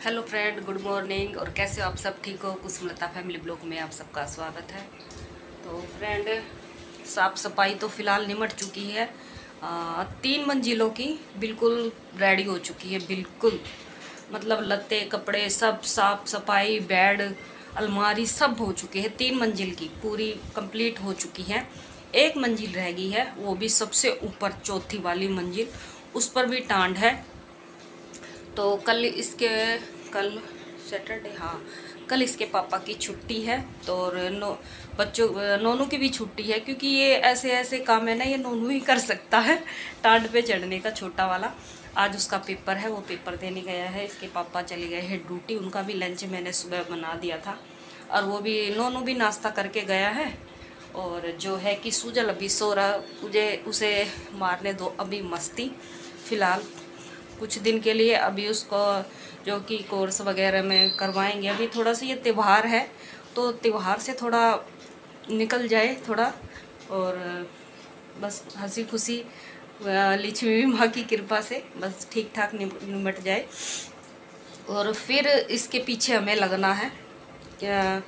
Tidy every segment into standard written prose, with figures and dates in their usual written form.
Hello friend, good morning. और कैसे हो आप सब? ठीक हो? कुसुमलता फैमिली ब्लॉग में आप सबका स्वागत है। तो फ्रेंड, साफ़ सफाई तो फ़िलहाल निमट चुकी है। 3 मंजिलों की बिल्कुल रेडी हो चुकी है। बिल्कुल मतलब लत्ते कपड़े सब साफ़ सफाई, बेड अलमारी सब हो चुकी है। 3 मंजिल की पूरी कंप्लीट हो चुकी है। एक मंजिल रह गई है, वो भी सबसे ऊपर चौथी वाली मंजिल, उस पर भी टांड है। तो कल सैटरडे, हाँ, कल इसके पापा की छुट्टी है। तो और बच्चों नोनू की भी छुट्टी है, क्योंकि ये ऐसे ऐसे काम है ना, ये नोनू ही कर सकता है। टांड पे चढ़ने का छोटा वाला। आज उसका पेपर है, वो पेपर देने गया है। इसके पापा चले गए हैं ड्यूटी। उनका भी लंच मैंने सुबह बना दिया था, और वो भी नोनू भी नाश्ता करके गया है। और जो है कि सूजल अभी सो रहा, उसे मारने दो अभी मस्ती फ़िलहाल कुछ दिन के लिए। अभी उसको जो कि कोर्स वगैरह में करवाएंगे। अभी थोड़ा सा ये त्यौहार है, तो त्यौहार से थोड़ा निकल जाए थोड़ा, और बस हंसी खुशी लक्ष्मी माँ की कृपा से बस ठीक ठाक निमट जाए। और फिर इसके पीछे हमें लगना है। क्या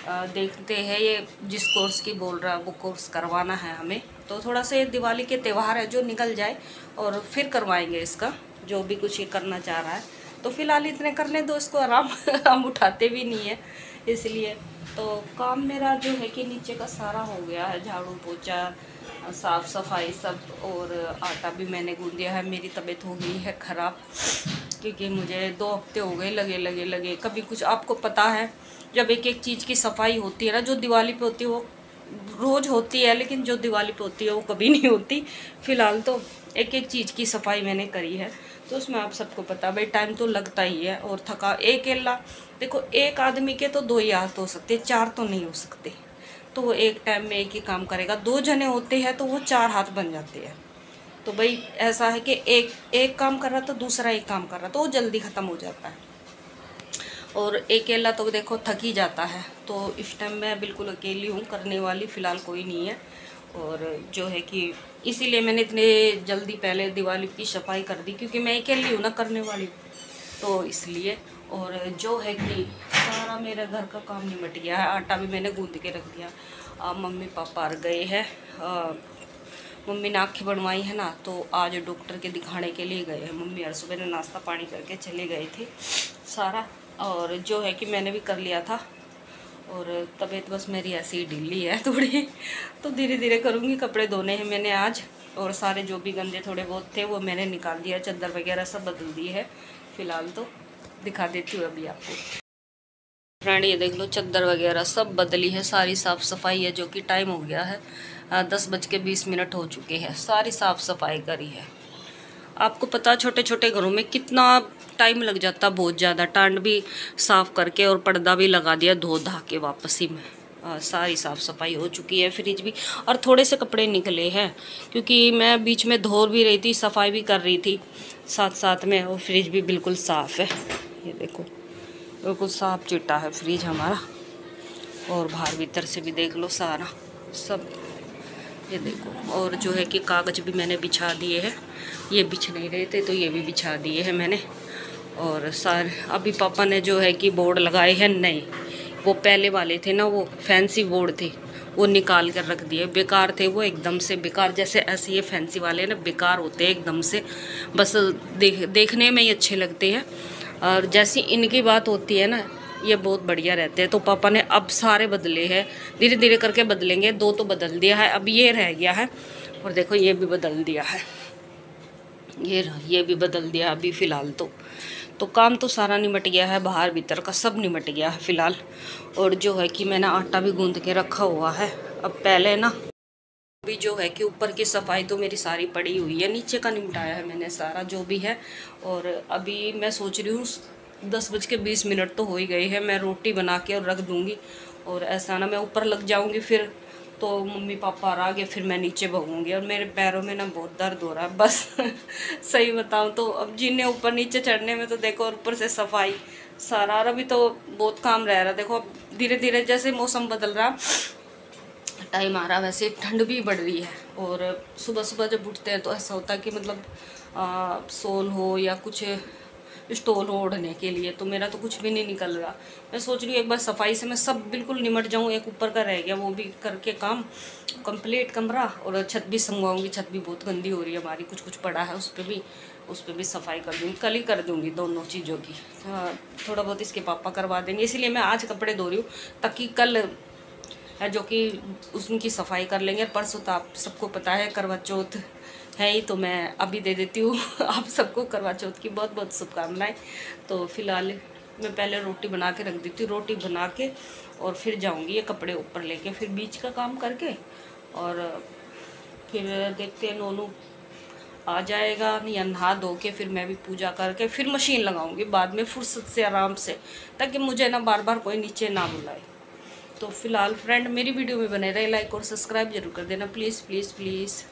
देखते हैं, ये जिस कोर्स की बोल रहा है वो कोर्स करवाना है हमें। तो थोड़ा सा ये दिवाली के त्यौहार है जो निकल जाए, और फिर करवाएंगे इसका जो भी कुछ ये करना चाह रहा है। तो फिलहाल इतने करने दो इसको आराम। हम उठाते भी नहीं है इसलिए। तो काम मेरा जो है कि नीचे का सारा हो गया है, झाड़ू पोछा साफ़ सफाई सब। और आटा भी मैंने गूंद दिया है। मेरी तबीयत हो गई है ख़राब, क्योंकि मुझे 2 हफ्ते हो गए लगे कभी कुछ। आपको पता है, जब एक एक चीज़ की सफाई होती है ना, जो दिवाली पे होती है वो रोज़ होती है, लेकिन जो दिवाली पे होती है वो कभी नहीं होती। फ़िलहाल तो एक एक चीज़ की सफाई मैंने करी है, तो उसमें आप सबको पता भाई टाइम तो लगता ही है। और थका एक अकेला, देखो एक आदमी के तो 2 ही हाथ हो सकते, 4 तो नहीं हो सकते। तो वो एक टाइम में एक ही काम करेगा। 2 जने होते हैं तो वो 4 हाथ बन जाते हैं। तो भाई ऐसा है कि एक एक काम कर रहा तो दूसरा एक काम कर रहा, तो वो जल्दी ख़त्म हो जाता है। और अकेला तो देखो थक ही जाता है। तो इस टाइम मैं बिल्कुल अकेली हूँ, करने वाली फ़िलहाल कोई नहीं है। और जो है कि इसीलिए मैंने इतने जल्दी पहले दिवाली की सफाई कर दी, क्योंकि मैं अकेली हूँ ना करने वाली, तो इसलिए। और जो है कि सारा मेरा घर का काम निमट गया है। आटा भी मैंने गूँध के रख दिया। मम्मी पापा आ गए हैं। मम्मी ने आँखें बनवाई है ना, तो आज डॉक्टर के दिखाने के लिए गए हैं मम्मी। और सुबह ने नाश्ता पानी करके चले गए थे सारा। और जो है कि मैंने भी कर लिया था। और तबीयत बस मेरी ऐसी ही ढीली है थोड़ी, तो धीरे धीरे करूँगी। कपड़े धोने हैं मैंने आज, और सारे जो भी गंदे थोड़े बहुत थे वो मैंने निकाल दिया। चादर वगैरह सब बदल दी है। फ़िलहाल तो दिखा देती हूँ अभी आपको। फ्रेंड ये देख लो, चादर वगैरह सब बदली है, सारी साफ़ सफाई है। जो कि टाइम हो गया है 10:20 हो चुके हैं। सारी साफ़ सफाई करी है। आपको पता, छोटे छोटे घरों में कितना टाइम लग जाता, बहुत ज़्यादा। टांड भी साफ़ करके और पर्दा भी लगा दिया धो धा के वापसी में। सारी साफ़ सफाई हो चुकी है। फ्रिज भी, और थोड़े से कपड़े निकले हैं, क्योंकि मैं बीच में धो भी रही थी, सफाई भी कर रही थी साथ साथ में। और फ्रिज भी बिल्कुल साफ़ है, ये देखो बिल्कुल साफ चिट्टा है फ्रिज हमारा। और बाहर भीतर से भी देख लो सारा सब, ये देखो। और जो है कि कागज़ भी मैंने बिछा दिए हैं। ये बिछ नहीं रहे थे तो ये भी बिछा दिए हैं मैंने। और सारे अभी पापा ने जो है कि बोर्ड लगाए हैं नए। वो पहले वाले थे ना, वो फैंसी बोर्ड थे, वो निकाल कर रख दिए। बेकार थे वो, एकदम से बेकार। जैसे ऐसे ये फैंसी वाले ना बेकार होते हैं एकदम से, बस देखने में ही अच्छे लगते हैं। और जैसी इनकी बात होती है ना, ये बहुत बढ़िया रहते हैं। तो पापा ने अब सारे बदले हैं, धीरे धीरे करके बदलेंगे। 2 तो बदल दिया है, अब ये रह गया है। और देखो ये भी बदल दिया है, ये भी बदल दिया अभी फ़िलहाल तो काम तो सारा निमट गया है, बाहर भीतर का सब निमट गया है फ़िलहाल। और जो है कि मैंने आटा भी गूंद के रखा हुआ है। अब पहले ना, अभी जो है कि ऊपर की सफाई तो मेरी सारी पड़ी हुई है, नीचे का निपटाया है मैंने सारा जो भी है। और अभी मैं सोच रही हूँ 10:20 तो हो ही गए हैं, मैं रोटी बना के और रख दूँगी। और ऐसा ना मैं ऊपर लग जाऊँगी फिर तो मम्मी पापा आ गए, फिर मैं नीचे भागूंगी। और मेरे पैरों में ना बहुत दर्द हो रहा है बस। सही बताऊँ तो अब जीने ऊपर नीचे चढ़ने में तो देखो, और ऊपर से सफाई सारा। और अभी तो बहुत काम रह रहा है। देखो धीरे धीरे जैसे मौसम बदल रहा, टाइम आ रहा, वैसे ठंड भी बढ़ रही है। और सुबह सुबह जब उठते हैं तो ऐसा होता है कि मतलब सोल हो या कुछ स्टोल ओढ़ने के लिए। तो मेरा तो कुछ भी नहीं निकल रहा। मैं सोच रही हूँ एक बार सफाई से मैं सब बिल्कुल निमट जाऊँ। एक ऊपर का रह गया, वो भी करके काम कंप्लीट कमरा, और छत भी संगवाऊँगी। छत भी बहुत गंदी हो रही है हमारी, कुछ पड़ा है उस पर भी सफाई कर दूँगी। कल ही कर दूँगी दोनों चीज़ों की। थोड़ा बहुत इसके पापा करवा देंगे, इसीलिए मैं आज कपड़े धो रही हूँ, ताकि कल है जो कि उनकी सफाई कर लेंगे। परसों तो आप सबको पता है करवा चौथ है ही, तो मैं अभी दे देती हूँ आप सबको करवा चौथ की बहुत बहुत शुभकामनाएं। तो फिलहाल मैं पहले रोटी बना के रख देती हूँ। रोटी बना के और फिर जाऊँगी ये कपड़े ऊपर लेके, फिर बीच का काम करके, और फिर देखते हैं नोनू आ जाएगा या नहा धो के फिर मैं भी पूजा करके फिर मशीन लगाऊंगी बाद में फुर्सत से आराम से, ताकि मुझे ना बार बार कोई नीचे ना बुलाए। तो फिलहाल फ्रेंड मेरी वीडियो में बने रहे, लाइक और सब्सक्राइब जरूर कर देना प्लीज़ प्लीज़ प्लीज़।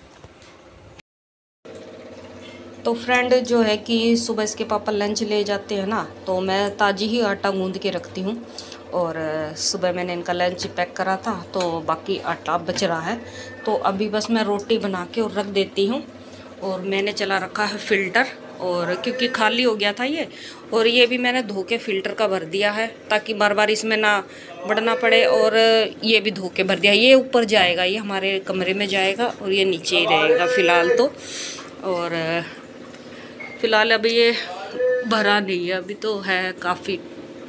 तो फ्रेंड जो है कि सुबह इसके पापा लंच ले जाते हैं ना, तो मैं ताज़ी ही आटा गूंद के रखती हूँ। और सुबह मैंने इनका लंच पैक करा था, तो बाकी आटा बच रहा है। तो अभी बस मैं रोटी बना के और रख देती हूँ। और मैंने चला रखा है फ़िल्टर, और क्योंकि खाली हो गया था ये, और ये भी मैंने धो के फ़िल्टर का भर दिया है, ताकि बार बार इसमें ना बढ़ना पड़े। और ये भी धो के भर दिया। ये ऊपर जाएगा, ये हमारे कमरे में जाएगा, और ये नीचे ही रहेगा फ़िलहाल तो। और फ़िलहाल अभी ये भरा नहीं है, अभी तो है काफ़ी,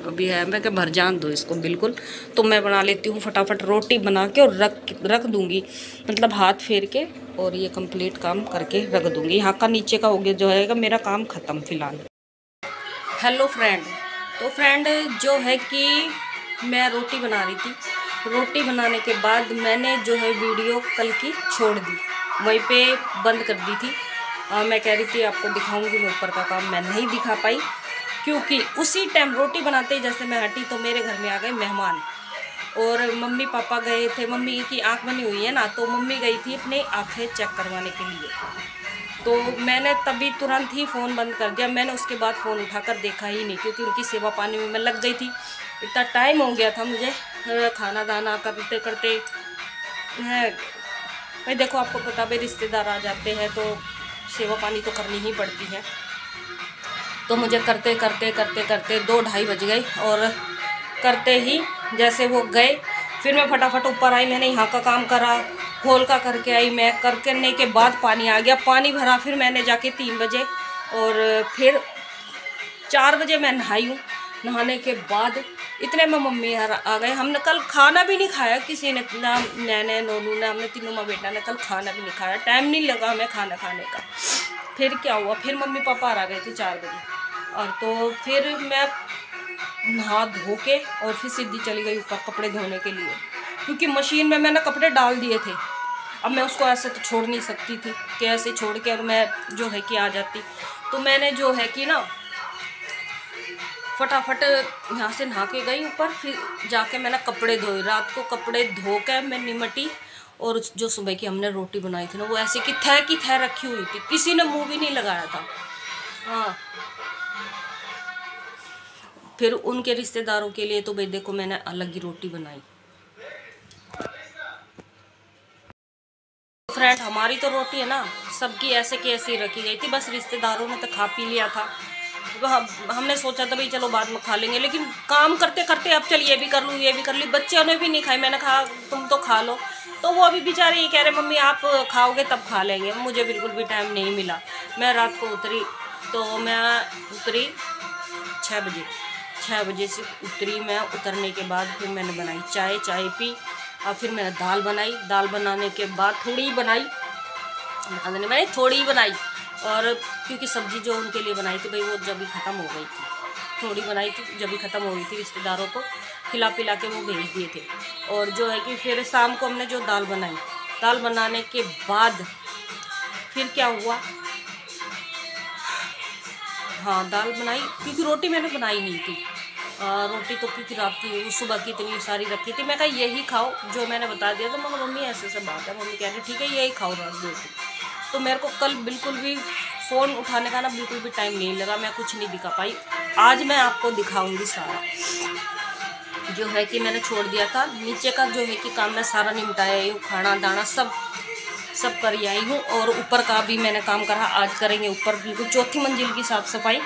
अभी है। मैं क्या भर जान दो इसको बिल्कुल। तो मैं बना लेती हूँ फटाफट रोटी बना के और रख दूँगी, मतलब हाथ फेर के, और ये कंप्लीट काम करके रख दूँगी। यहाँ का नीचे का हो गया जो है मेरा काम ख़त्म फ़िलहाल। हेलो फ्रेंड, तो फ्रेंड जो है कि मैं रोटी बना रही थी। रोटी बनाने के बाद मैंने जो है वीडियो कल की छोड़ दी, वहीं पे बंद कर दी थी। मैं कह रही थी आपको दिखाऊंगी, मैं ऊपर का काम मैं नहीं दिखा पाई, क्योंकि उसी टाइम रोटी बनाते ही जैसे मैं हटी तो मेरे घर में आ गए मेहमान। और मम्मी पापा गए थे, मम्मी की आँख बनी हुई है ना, तो मम्मी गई थी अपने आँखें चेक करवाने के लिए। तो मैंने तभी तुरंत ही फ़ोन बंद कर दिया। मैंने उसके बाद फ़ोन उठाकर देखा ही नहीं, क्योंकि उनकी सेवा पानी में मैं लग गई थी। इतना टाइम हो गया था मुझे खाना दाना करते करते है। भाई देखो, आपको पता भाई रिश्तेदार आ जाते हैं तो सेवा पानी तो करनी ही पड़ती है। तो मुझे करते करते करते करते 2-2:30 बज गए, और करते ही जैसे वो गए फिर मैं फटाफट ऊपर आई। मैंने यहाँ का काम करा, खोल का करके आई। मैं करने के बाद पानी आ गया, पानी भरा, फिर मैंने जाके 3 बजे, और फिर 4 बजे मैं नहाई हूँ। नहाने के बाद इतने में मम्मी आ गए। हमने कल खाना भी नहीं खाया किसी ने, ना मैंने, नोनू ने, हमने तीनों माँ बेटा ने कल खाना भी नहीं खाया। टाइम नहीं लगा हमें खाना खाने का। फिर क्या हुआ, फिर मम्मी पापा आ गए थे 4 बजे, और तो फिर मैं नहा धो के और फिर सीधी चली गई ऊपर कपड़े धोने के लिए, क्योंकि मशीन में मैंने कपड़े डाल दिए थे। अब मैं उसको ऐसे तो छोड़ नहीं सकती थी कि ऐसे छोड़ के और मैं जो है कि आ जाती। तो मैंने जो है कि ना फटाफट यहाँ से नहा के गई ऊपर, फिर जाके मैंने कपड़े धोए। रात को कपड़े धो के मैं निमटी, और जो सुबह की हमने रोटी बनाई थी ना, वो ऐसे की थै रखी हुई थी, किसी ने मुंह भी नहीं लगाया था। हाँ, फिर उनके रिश्तेदारों के लिए तो भाई देखो मैंने अलग ही रोटी बनाई। फ्रेंड हमारी तो रोटी है ना सबकी ऐसे की ऐसी रखी गई थी, बस रिश्तेदारों ने तो खा पी लिया था। तो हमने सोचा था भाई चलो बाद में खा लेंगे, लेकिन काम करते करते अब चल ये भी कर लूँ ये भी कर ली। बच्चों ने भी नहीं खाई, मैंने कहा तुम तो खा लो। तो वो अभी बेचारे ये कह रहे मम्मी आप खाओगे तब खा लेंगे। मुझे बिल्कुल भी टाइम नहीं मिला। मैं रात को उतरी, तो मैं उतरी 6 बजे से उतरी। मैं उतरने के बाद फिर मैंने बनाई चाय पी, और फिर मैंने दाल बनाई। दाल बनाने के बाद थोड़ी बनाई, और क्योंकि सब्ज़ी जो उनके लिए बनाई थी भाई वो जब भी ख़त्म हो गई थी, थोड़ी बनाई थी जब भी ख़त्म हो गई थी। रिश्तेदारों को खिला पिला के वो भेज दिए थे। और जो है कि फिर शाम को हमने जो दाल बनाई, दाल बनाने के बाद फिर क्या हुआ, हाँ दाल बनाई, क्योंकि रोटी मैंने बनाई नहीं थी। रोटी तो क्योंकि रात की सुबह की इतनी सारी रखी थी। मैं कहा यही खाओ जो मैंने बता दिया। तो मगर मम्मी ऐसे बात है, मम्मी कह रही ठीक है यही खाओ रात रोटी। तो मेरे को कल बिल्कुल भी फ़ोन उठाने का ना बिल्कुल भी टाइम नहीं लगा, मैं कुछ नहीं दिखा पाई। आज मैं आपको दिखाऊंगी सारा जो है कि मैंने छोड़ दिया था। नीचे का जो है कि काम मैं सारा निपटाया हूँ, खाना दाना सब कर आई हूँ। और ऊपर का भी मैंने काम करा, आज करेंगे ऊपर बिल्कुल 4थी मंजिल की साफ़ सफाई।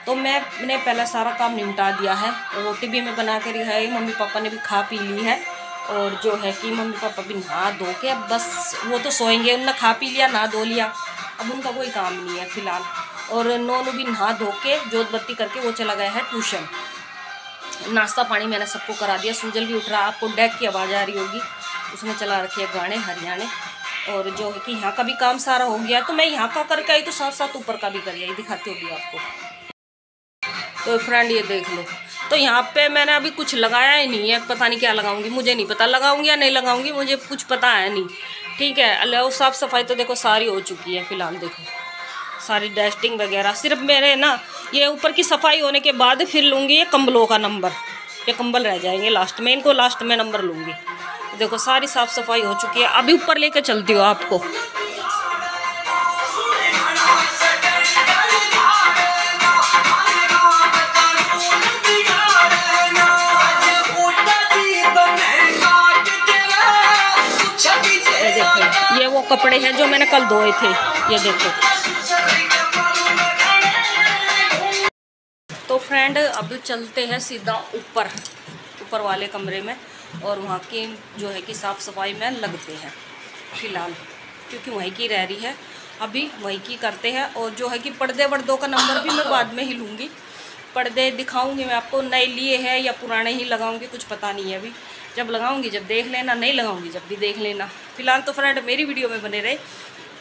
तो मैंने पहले सारा काम निपटा दिया है। रोटी भी मैं बना कर रही है, मम्मी पापा ने भी खा पी ली है। और जो है कि मम्मी पापा भी नहा धो के अब बस वो तो सोएंगे, उन्होंने खा पी लिया, नहा धो लिया, अब उनका कोई काम नहीं है फ़िलहाल। और नोनू भी नहा धो के जोत बत्ती करके वो चला गया है ट्यूशन। नाश्ता पानी मैंने सबको करा दिया। सूजल भी उठ रहा, आपको डेक की आवाज़ आ रही होगी, उसने चला रखे गाने हरियाणे। और जो है कि यहाँ का भी काम सारा हो गया, तो मैं यहाँ का करके आई तो साथ साथ ऊपर का भी कर आई, दिखाती होगी आपको। तो फ्रेंड ये देख लो, तो यहाँ पे मैंने अभी कुछ लगाया ही नहीं है, पता नहीं क्या लगाऊंगी, मुझे नहीं पता लगाऊंगी या नहीं लगाऊंगी, मुझे कुछ पता है नहीं। ठीक है, अल्लाह साफ़ सफाई तो देखो सारी हो चुकी है फ़िलहाल, देखो सारी डस्टिंग वगैरह। सिर्फ मेरे ना ये ऊपर की सफाई होने के बाद फिर लूँगी ये कंबलों का नंबर, ये कंबल रह जाएंगे लास्ट में, इनको लास्ट में नंबर लूँगी। देखो सारी साफ़ सफाई हो चुकी है, अभी ऊपर लेके चलती हूँ आपको। ये वो कपड़े हैं जो मैंने कल धोए थे, ये देखो। तो फ्रेंड अब चलते हैं सीधा ऊपर वाले कमरे में, और वहाँ की जो है कि साफ़ सफाई में लगते हैं फ़िलहाल, क्योंकि वहीं की रह रही है, अभी वहीं की करते हैं। और जो है कि पर्दे वर्दों का नंबर भी मैं बाद में ही लूँगी, पर्दे दिखाऊंगी मैं आपको, नए लिए हैं या पुराने ही लगाऊंगी, कुछ पता नहीं है अभी। जब लगाऊंगी जब देख लेना, नहीं लगाऊंगी जब भी देख लेना। फ़िलहाल तो फ्रेंड मेरी वीडियो में बने रहे,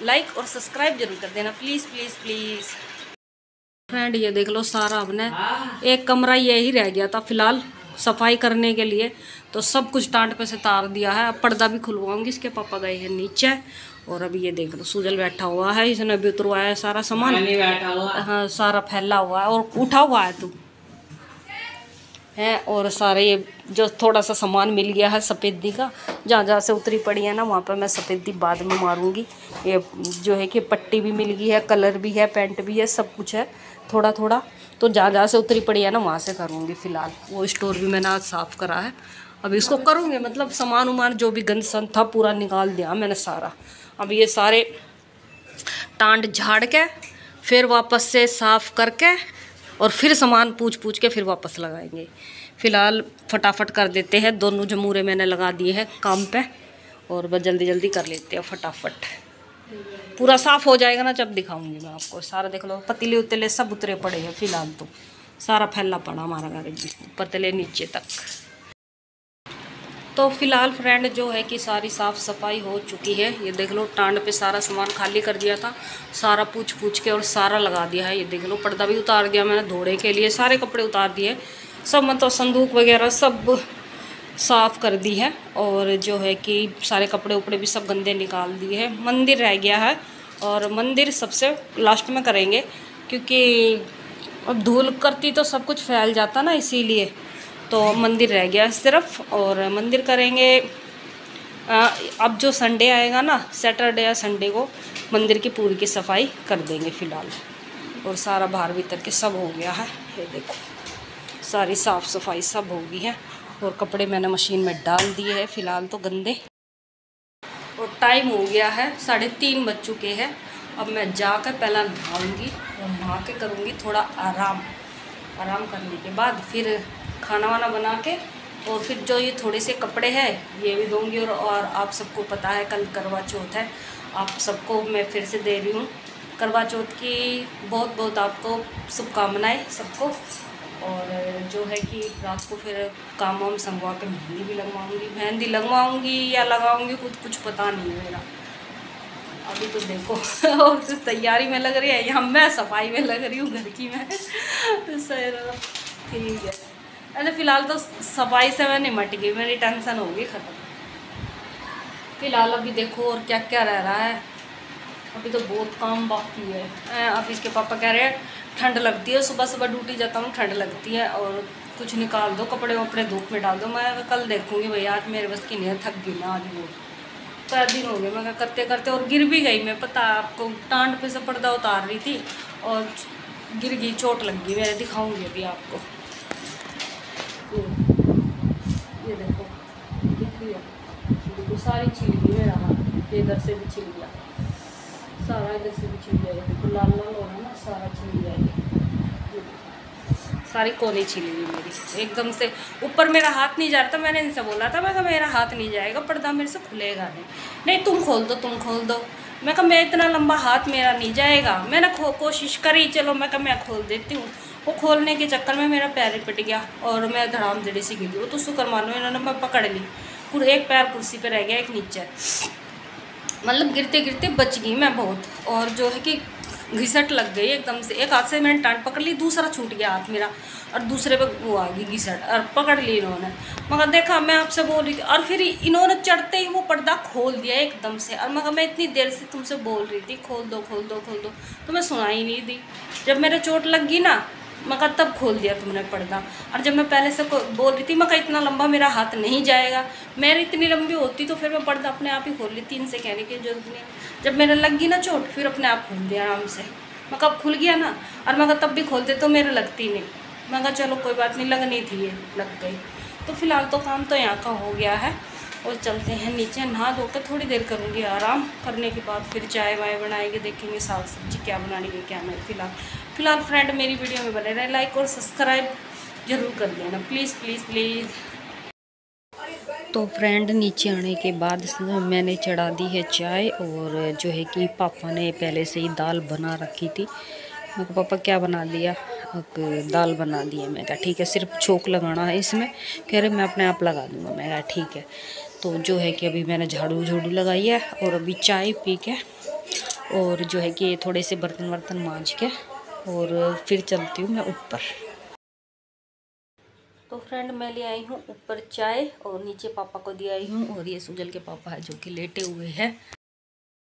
लाइक और सब्सक्राइब जरूर कर देना प्लीज़ प्लीज़ प्लीज़। फ्रेंड ये देख लो सारा अपने एक कमरा यही रह गया था फ़िलहाल सफाई करने के लिए, तो सब कुछ टांट पे से तार दिया है। अब पर्दा भी खुलवाऊंगी, इसके पापा गए हैं नीचे। और अभी ये देख लो सुजल बैठा हुआ है, इसने अभी उतरवाया है सारा सामान, हाँ सारा फैला हुआ है और उठा हुआ है तू है। और सारे ये जो थोड़ा सा सामान मिल गया है सफ़ेदी का, जहाँ जहाँ से उतरी पड़ी है ना वहाँ पर मैं सफ़ेदी बाद में मारूंगी। ये जो है कि पट्टी भी मिल गई है, कलर भी है, पेंट भी है, सब कुछ है थोड़ा थोड़ा, तो जहाँ जहाँ से उतरी पड़ी है ना वहाँ से करूँगी फ़िलहाल। वो स्टोर भी मैंने आज साफ़ करा है, अभी इसको करूँगी, मतलब सामान उमान जो भी गंद सन था पूरा निकाल दिया मैंने सारा। अब ये सारे टांट झाड़ के फिर वापस से साफ़ करके और फिर सामान पूछ के फिर वापस लगाएंगे। फ़िलहाल फटाफट कर देते हैं, दोनों जमूरे मैंने लगा दिए हैं काम पे, और बस जल्दी जल्दी कर लेते हैं फटाफट। पूरा साफ़ हो जाएगा ना जब दिखाऊंगी मैं आपको। सारा देख लो पतीले उतले सब उतरे पड़े हैं फ़िलहाल, तो सारा फैला पड़ा हमारा घर पतले नीचे तक। तो फ़िलहाल फ्रेंड जो है कि सारी साफ़ सफाई हो चुकी है। ये देख लो टांड पे सारा सामान खाली कर दिया था, सारा पूछ के और सारा लगा दिया है। ये देख लो पर्दा भी उतार दिया मैंने धोने के लिए, सारे कपड़े उतार दिए सब, मतलब संदूक वगैरह सब साफ़ कर दी है। और जो है कि सारे कपड़े उपड़े भी सब गंदे निकाल दिए हैं। मंदिर रह गया है, और मंदिर सबसे लास्ट में करेंगे, क्योंकि अब धूल करती तो सब कुछ फैल जाता ना, इसीलिए तो मंदिर रह गया सिर्फ। और मंदिर करेंगे अब जो संडे आएगा ना, सैटरडे या संडे को मंदिर की पूरी की सफाई कर देंगे फ़िलहाल। और सारा बाहर भीतर के सब हो गया है, ये देखो सारी साफ़ सफाई सब हो गई है। और कपड़े मैंने मशीन में डाल दिए हैं फ़िलहाल तो गंदे। और टाइम हो गया है 3:30 बज चुके हैं। अब मैं जाकर पहला नहाऊंगी और नहा के करूँगी थोड़ा आराम करने के बाद फिर खाना वाना बना के, और फिर जो ये थोड़े से कपड़े हैं ये भी दूँगी। और आप सबको पता है कल करवा चौथ है, आप सबको मैं फिर से दे रही हूँ करवा चौथ की बहुत बहुत आपको शुभकामनाएं सबको। और जो है कि रात को फिर काम वाम संगवा के मेहंदी लगवाऊँगी या लगाऊँगी, कुछ पता नहीं है मेरा अभी तो देखो। और तो तैयारी में लग रही है, यहाँ मैं सफाई में लग रही हूँ घर की मैं। ठीक है, अरे फ़िलहाल तो सफाई से मैं निमट गई, मेरी टेंशन होगी ख़त्म फ़िलहाल। अभी देखो और क्या क्या रह रहा है, अभी तो बहुत काम बाकी है। अब इसके पापा कह रहे हैं ठंड लगती है, सुबह सुबह ड्यूटी जाता हूँ ठंड लगती है, और कुछ निकाल दो कपड़े वपड़े धूप में डाल दो। मैं कल देखूँगी भैया, आज मेरे बस की नहीं है, थक गई ना आज वो 4 दिन हो गए मैं करते करते, और गिर भी गई मैं, पता आपको टांड पे से पर्दा उतार रही थी और गिर गई, चोट लग गई मेरे, दिखाऊँगी अभी आपको। ये देखो दिख रही है, देखो सारी छिल गई मेरा हाथ, इधर से भी छिल गया सारा, इधर से भी छिल गया, देखो लाल लाल हो रहा है ना, सारा छिल गया ये। सारी कोनी छिली हुई मेरी एकदम से। ऊपर मेरा हाथ नहीं जा रहा था, मैंने इनसे बोला था मैं कहा मेरा हाथ नहीं जाएगा, पर्दा मेरे से खुलेगा नहीं। नहीं तुम खोल दो, तुम खोल दो। मैं कहा मैं इतना लंबा हाथ मेरा नहीं जाएगा। मैंने कोशिश करी, चलो मैं कहा मैं खोल देती हूँ। वो खोलने के चक्कर में मेरा पैर ही पिट गया और मैं धड़ाम धड़ी सी गिर गई। वो तो शुक्र मानो इन्होंने मैं पकड़ ली, एक पैर कुर्सी पे रह गया, एक नीचे। मतलब गिरते गिरते बच गई मैं बहुत। और जो है कि घिसट लग गई एकदम से। एक हाथ से मैंने टांट पकड़ ली, दूसरा छूट गया हाथ मेरा और दूसरे पे वो आ गई घिसट और पकड़ ली इन्होंने। मगर देखा मैं आपसे बोल रही थी और फिर इन्होंने चढ़ते ही वो पर्दा खोल दिया एकदम से। और मगर मैं इतनी देर से तुमसे बोल रही थी खोल दो खोल दो खोल दो, तुम्हें सुनाई नहीं दी। जब मेरे चोट लग गई ना मगर तब खोल दिया तुमने पर्दा। और जब मैं पहले से बोल रही थी मगर इतना लंबा मेरा हाथ नहीं जाएगा, मेरी इतनी लंबी होती तो फिर मैं पर्दा अपने आप ही खोल लेती, इनसे कहने की जरूरत नहीं। जब मेरे लग गई ना चोट फिर अपने आप खोल दिया आराम से। मैं कब खुल गया ना, और मगर तब भी खोलते तो मेरे लगती नहीं। मगर चलो कोई बात नहीं, लगनी थी ये लग गई। तो फिलहाल तो काम तो यहाँ का हो गया है और चलते हैं नीचे। नहा धो कर थोड़ी देर करूँगी आराम, करने के बाद फिर चाय वाय बनाएंगे, देखेंगे साग सब्जी क्या बनानी है क्या नहीं। फिलहाल फ्रेंड मेरी वीडियो में बने रहे, लाइक और सब्सक्राइब जरूर कर देना प्लीज़ प्लीज़ प्लीज़। तो फ्रेंड नीचे आने के बाद मैंने चढ़ा दी है चाय और जो है कि पापा ने पहले से ही दाल बना रखी थी। मैं कहा पापा क्या बना दिया? दाल बना दी है। मैं कहा ठीक है, सिर्फ छोंक लगाना है इसमें। कह रहे मैं अपने आप लगा दूँगा। मैं कहा ठीक है। तो जो है कि अभी मैंने झाड़ू लगाई है और अभी चाय पी के और जो है कि थोड़े से बर्तन वर्तन मांज के और फिर चलती हूँ मैं ऊपर। तो फ्रेंड मैं ले आई हूँ ऊपर चाय और नीचे पापा को दिया आई हूँ। और ये सुजल के पापा है जो कि लेटे हुए हैं।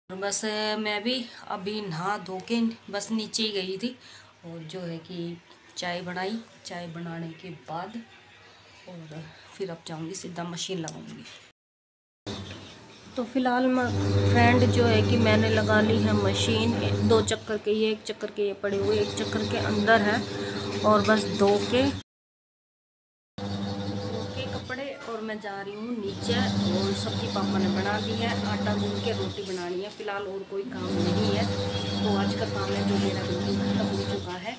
और बस मैं भी अभी नहा धो के बस नीचे ही गई थी और जो है कि चाय बनाई। चाय बनाने के बाद और फिर अब जाऊँगी सीधा मशीन लगाऊँगी। तो फिलहाल मैं फ्रेंड जो है कि मैंने लगा ली है मशीन। 2 चक्कर के ये, 1 चक्कर के ये पड़े हुए, 1 चक्कर के अंदर है। और बस धो के कपड़े और मैं जा रही हूँ नीचे। और सब्जी पापा ने बना दी है, आटा गूंद के रोटी बनानी है। फिलहाल और कोई काम नहीं है, तो आज का काम है जो मेरा बिल्कुल खत्म हो चुका है।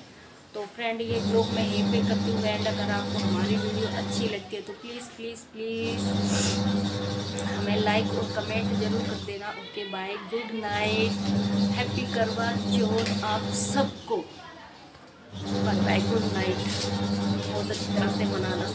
तो फ्रेंड ये ब्लॉग मैं यहीं पे करती हूँ एंड। अगर आपको हमारी वीडियो अच्छी लगती है तो प्लीज़ प्लीज़ प्लीज़ हमें लाइक और कमेंट ज़रूर कर देना। Okay bye, good night, happy Karwa Chauth आप सबको। Bye bye, good night. बहुत अच्छी तरह से मनाना।